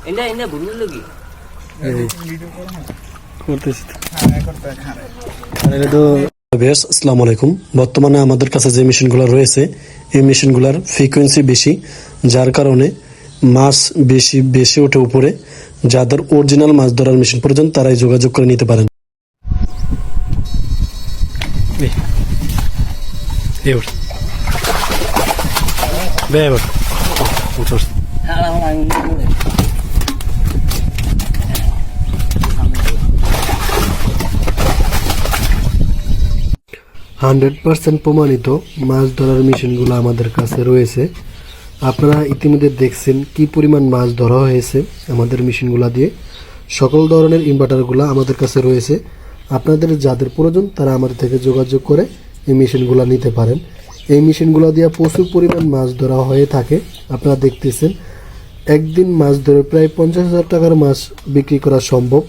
এন্ডা এন্ডা বুনলো লাগি করতেছি তো বেশ। আসসালামু আলাইকুম। বর্তমানে আমাদের কাছে যে মেশিনগুলো রয়েছে এই মেশিনগুলোর ফ্রিকোয়েন্সি বেশি, যার কারণে মাছ বেশি বেশি ওঠে উপরে। যাদের অরিজিনাল মাছ ধরার মেশিন প্রয়োজন তারাই যোগাযোগ করে নিতে পারেন। হান্ড্রেড পার্সেন্ট প্রমাণিত মাছ ধরার মেশিনগুলো আমাদের কাছে রয়েছে। আপনারা ইতিমধ্যে দেখছেন কি পরিমাণ মাছ ধরা হয়েছে আমাদের মেশিনগুলো দিয়ে। সকল ধরনের ইনভার্টারগুলো আমাদের কাছে রয়েছে। আপনাদের যাদের প্রয়োজন তারা আমাদের থেকে যোগাযোগ করে এই মেশিনগুলো নিতে পারেন। এই মেশিনগুলো দিয়ে প্রচুর পরিমাণ মাছ ধরা হয়ে থাকে। আপনারা দেখতেছেন একদিন মাছ ধরে প্রায় 50,000 টাকার মাছ বিক্রি করা সম্ভব।